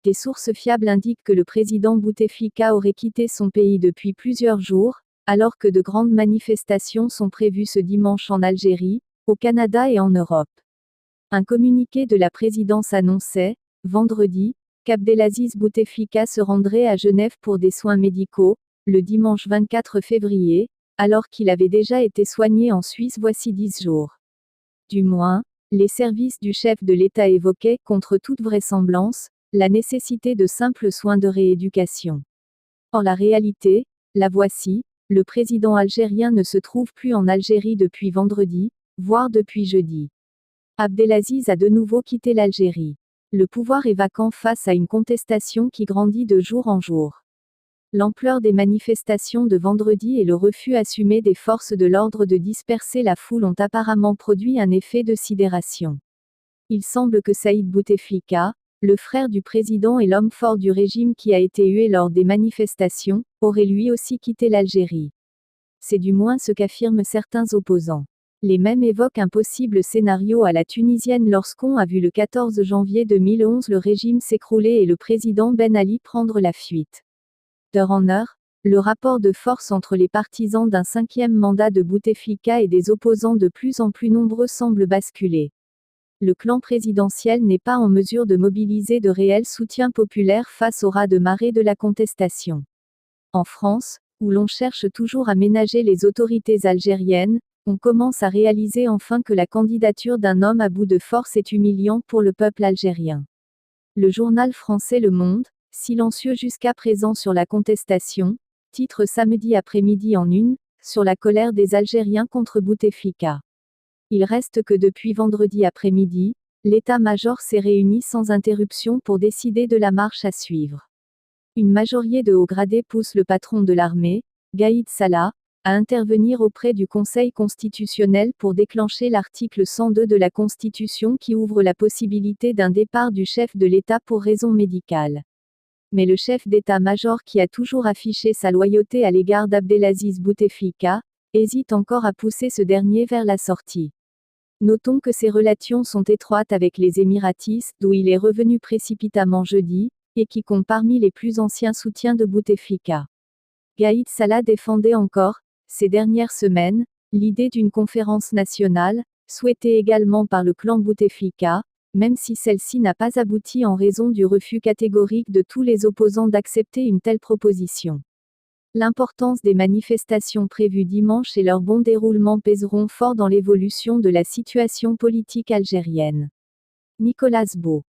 Des sources fiables indiquent que le président Bouteflika aurait quitté son pays depuis plusieurs jours, alors que de grandes manifestations sont prévues ce dimanche en Algérie, au Canada et en Europe. Un communiqué de la présidence annonçait, vendredi, qu'Abdelaziz Bouteflika se rendrait à Genève pour des soins médicaux, le dimanche 24 février, alors qu'il avait déjà été soigné en Suisse voici 10 jours. Du moins, les services du chef de l'État évoquaient, contre toute vraisemblance, la nécessité de simples soins de rééducation. Or la réalité, la voici, le président algérien ne se trouve plus en Algérie depuis vendredi, voire depuis jeudi. Abdelaziz a de nouveau quitté l'Algérie. Le pouvoir est vacant face à une contestation qui grandit de jour en jour. L'ampleur des manifestations de vendredi et le refus assumé des forces de l'ordre de disperser la foule ont apparemment produit un effet de sidération. Il semble que Saïd Bouteflika, le frère du président et l'homme fort du régime qui a été hué lors des manifestations, aurait lui aussi quitté l'Algérie. C'est du moins ce qu'affirment certains opposants. Les mêmes évoquent un possible scénario à la tunisienne lorsqu'on a vu le 14 janvier 2011 le régime s'écrouler et le président Ben Ali prendre la fuite. D'heure en heure, le rapport de force entre les partisans d'un 5e mandat de Bouteflika et des opposants de plus en plus nombreux semble basculer. Le clan présidentiel n'est pas en mesure de mobiliser de réels soutiens populaires face au raz-de-marée de la contestation. En France, où l'on cherche toujours à ménager les autorités algériennes, on commence à réaliser enfin que la candidature d'un homme à bout de force est humiliante pour le peuple algérien. Le journal français Le Monde, silencieux jusqu'à présent sur la contestation, titre samedi après-midi en une, sur la colère des Algériens contre Bouteflika. Il reste que depuis vendredi après-midi, l'état-major s'est réuni sans interruption pour décider de la marche à suivre. Une majorité de hauts gradés pousse le patron de l'armée, Gaïd Salah, à intervenir auprès du Conseil constitutionnel pour déclencher l'article 102 de la Constitution qui ouvre la possibilité d'un départ du chef de l'État pour raison médicale. Mais le chef d'état-major qui a toujours affiché sa loyauté à l'égard d'Abdelaziz Bouteflika, hésite encore à pousser ce dernier vers la sortie. Notons que ses relations sont étroites avec les Émiratis, d'où il est revenu précipitamment jeudi, et qui compte parmi les plus anciens soutiens de Bouteflika. Gaïd Salah défendait encore, ces dernières semaines, l'idée d'une conférence nationale, souhaitée également par le clan Bouteflika, même si celle-ci n'a pas abouti en raison du refus catégorique de tous les opposants d'accepter une telle proposition. L'importance des manifestations prévues dimanche et leur bon déroulement pèseront fort dans l'évolution de la situation politique algérienne. Nicolas Beau